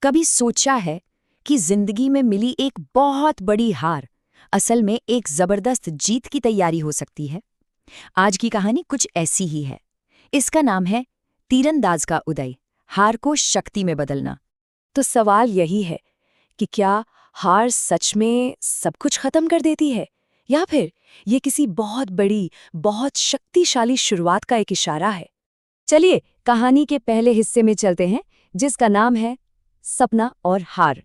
कभी सोचा है कि जिंदगी में मिली एक बहुत बड़ी हार असल में एक जबरदस्त जीत की तैयारी हो सकती है। आज की कहानी कुछ ऐसी ही है। इसका नाम है तीरंदाज का उदय, हार को शक्ति में बदलना। तो सवाल यही है कि क्या हार सच में सब कुछ खत्म कर देती है, या फिर ये किसी बहुत बड़ी, बहुत शक्तिशाली शुरुआत का एक इशारा है। चलिए कहानी के पहले हिस्से में चलते हैं, जिसका नाम है सपना और हार।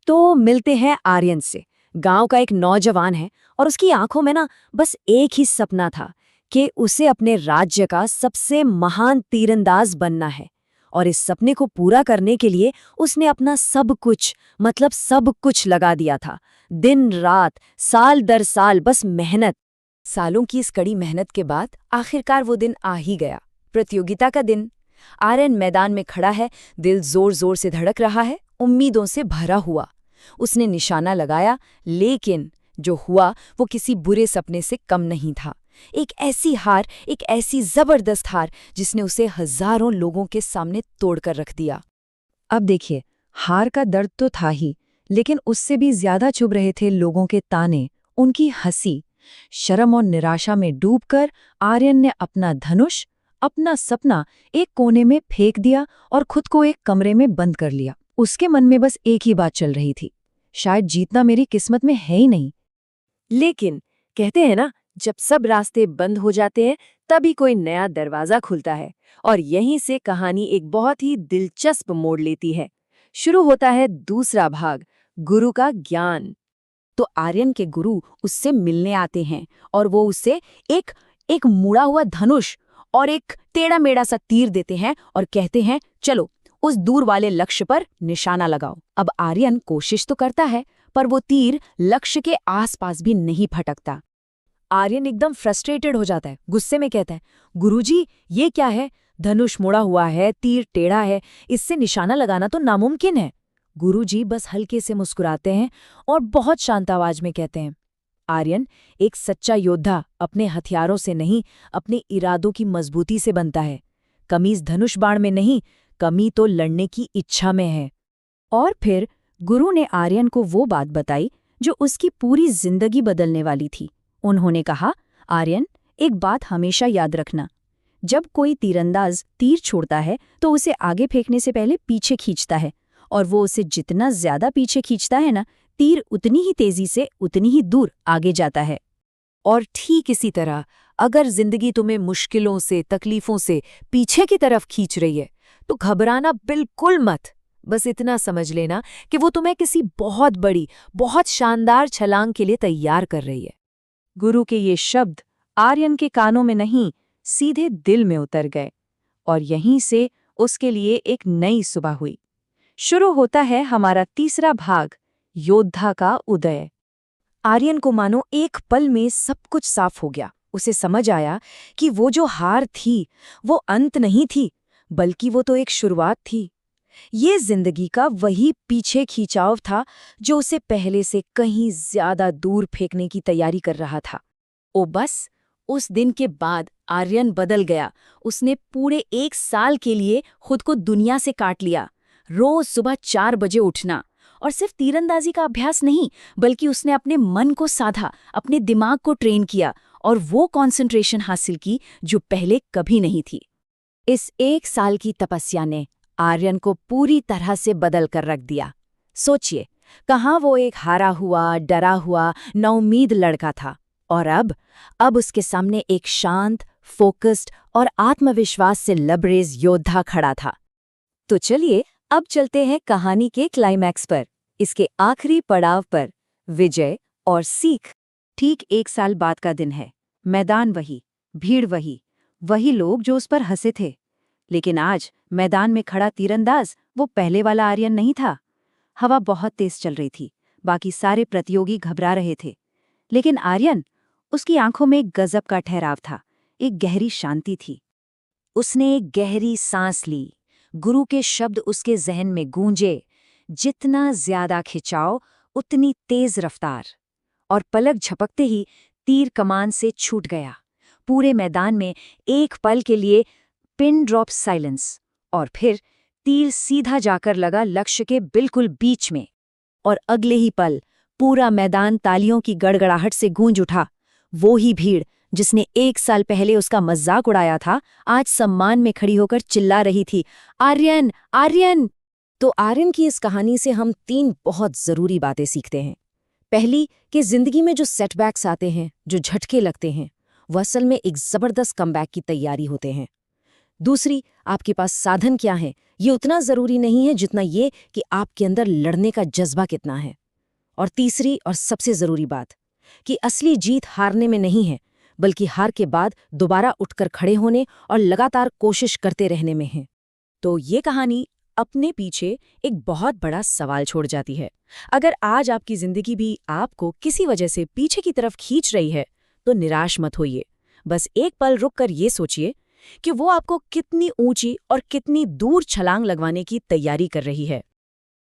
तो मिलते हैं आर्यन से। गांव का एक नौजवान है और उसकी आंखों में ना बस एक ही सपना था कि उसे अपने राज्य का सबसे महान तीरंदाज बनना है। और इस सपने को पूरा करने के लिए उसने अपना सब कुछ, मतलब सब कुछ लगा दिया था। दिन रात, साल दर साल, बस मेहनत। सालों की इस कड़ी मेहनत के बाद आखिरकार वो दिन आ ही गया, प्रतियोगिता का दिन। आर्यन मैदान में खड़ा है, दिल जोर जोर से धड़क रहा है, उम्मीदों से भरा हुआ। उसने निशाना लगाया, लेकिन जो हुआ वो किसी बुरे सपने से कम नहीं था। एक ऐसी हार, एक ऐसी जबरदस्त हार जिसने उसे हजारों लोगों के सामने तोड़कर रख दिया। अब देखिए, हार का दर्द तो था ही, लेकिन उससे भी ज्यादा चुभ रहे थे लोगों के ताने, उनकी हंसी। शर्म और निराशा में डूबकर आर्यन ने अपना धनुष, अपना सपना एक कोने में फेंक दिया और खुद को एक कमरे में बंद कर लिया। उसके मन में बस एक ही बात चल रही थी, शायद जीतना मेरी किस्मत में है ही नहीं। लेकिन कहते हैं ना, जब सब रास्ते बंद हो जाते हैं तभी कोई नया दरवाजा खुलता है। और यहीं से कहानी एक बहुत ही दिलचस्प मोड़ लेती है। शुरू होता है दूसरा भाग, गुरु का ज्ञान। तो आर्यन के गुरु उससे मिलने आते हैं और वो उसे एक एक मुड़ा हुआ धनुष और एक टेढ़ा मेढ़ा सा तीर देते हैं और कहते हैं, चलो उस दूर वाले लक्ष्य पर निशाना लगाओ। अब आर्यन कोशिश तो करता है, पर वो तीर लक्ष्य के आसपास भी नहीं फटकता। आर्यन एकदम फ्रस्ट्रेटेड हो जाता है, गुस्से में कहता है, गुरुजी ये क्या है? धनुष मुड़ा हुआ है, तीर टेढ़ा है, इससे निशाना लगाना तो नामुमकिन है। गुरुजी बस हल्के से मुस्कुराते हैं और बहुत शांत आवाज में कहते हैं, आर्यन, एक सच्चा योद्धा अपने हथियारों से नहीं, अपने इरादों की मजबूती से बनता है। कमी धनुष बाण में नहीं, कमी तो लड़ने की इच्छा में है। और फिर गुरु ने आर्यन को वो बात बताई जो उसकी पूरी जिंदगी बदलने वाली थी। उन्होंने कहा, आर्यन, एक बात हमेशा याद रखना, जब कोई तीरंदाज तीर छोड़ता है तो उसे आगे फेंकने से पहले पीछे खींचता है, और वो उसे जितना ज्यादा पीछे खींचता है ना, तीर उतनी ही तेजी से, उतनी ही दूर आगे जाता है। और ठीक इसी तरह, अगर जिंदगी तुम्हें मुश्किलों से, तकलीफों से पीछे की तरफ खींच रही है, तो घबराना बिल्कुल मत। बस इतना समझ लेना कि वो तुम्हें किसी बहुत बड़ी, बहुत शानदार छलांग के लिए तैयार कर रही है। गुरु के ये शब्द आर्यन के कानों में नहीं, सीधे दिल में उतर गए, और यहीं से उसके लिए एक नई सुबह हुई। शुरू होता है हमारा तीसरा भाग, योद्धा का उदय। आर्यन को मानो एक पल में सब कुछ साफ हो गया। उसे समझ आया कि वो जो हार थी, वो अंत नहीं थी, बल्कि वो तो एक शुरुआत थी। ये जिंदगी का वही पीछे खिंचाव था जो उसे पहले से कहीं ज्यादा दूर फेंकने की तैयारी कर रहा था। ओ बस, उस दिन के बाद आर्यन बदल गया। उसने पूरे 1 साल के लिए खुद को दुनिया से काट लिया। रोज सुबह 4 बजे उठना, और सिर्फ तीरंदाजी का अभ्यास नहीं, बल्कि उसने अपने मन को साधा, अपने दिमाग को ट्रेन किया और वो कंसंट्रेशन हासिल की जो पहले कभी नहीं थी। इस 1 साल की तपस्या ने आर्यन को पूरी तरह से बदल कर रख दिया। सोचिए, कहाँ वो एक हारा हुआ, डरा हुआ, नाउम्मीद लड़का था, और अब उसके सामने एक शांत, फोकस्ड और आत्मविश्वास से लबरेज योद्धा खड़ा था। तो चलिए अब चलते हैं कहानी के क्लाइमैक्स पर, इसके आखिरी पड़ाव पर, विजय और सीख। ठीक 1 साल बाद का दिन है। मैदान वही, भीड़ वही, वही लोग जो उस पर हंसे थे। लेकिन आज मैदान में खड़ा तीरंदाज वो पहले वाला आर्यन नहीं था। हवा बहुत तेज चल रही थी, बाकी सारे प्रतियोगी घबरा रहे थे, लेकिन आर्यन, उसकी आंखों में एक गजब का ठहराव था, एक गहरी शांति थी। उसने एक गहरी सांस ली, गुरु के शब्द उसके जहन में गूंजे, जितना ज्यादा खिंचाव उतनी तेज रफ्तार, और पलक झपकते ही तीर कमान से छूट गया। पूरे मैदान में एक पल के लिए पिन ड्रॉप साइलेंस, और फिर तीर सीधा जाकर लगा लक्ष्य के बिल्कुल बीच में। और अगले ही पल पूरा मैदान तालियों की गड़गड़ाहट से गूंज उठा। वो ही भीड़ जिसने 1 साल पहले उसका मजाक उड़ाया था, आज सम्मान में खड़ी होकर चिल्ला रही थी, आर्यन, आर्यन! तो आर्यन की इस कहानी से हम 3 बहुत जरूरी बातें सीखते हैं। पहली, कि जिंदगी में जो सेटबैक्स आते हैं, जो झटके लगते हैं, वो असल में एक जबरदस्त कमबैक की तैयारी होते हैं। दूसरी, आपके पास साधन क्या है, ये उतना जरूरी नहीं है जितना ये कि आपके अंदर लड़ने का जज्बा कितना है। और तीसरी और सबसे जरूरी बात, कि असली जीत हारने में नहीं है, बल्कि हार के बाद दोबारा उठकर खड़े होने और लगातार कोशिश करते रहने में है। तो ये कहानी अपने पीछे एक बहुत बड़ा सवाल छोड़ जाती है। अगर आज आपकी जिंदगी भी आपको किसी वजह से पीछे की तरफ खींच रही है, तो निराश मत होइए। बस एक पल रुककर ये सोचिए कि वो आपको कितनी ऊंची और कितनी दूर छलांग लगवाने की तैयारी कर रही है।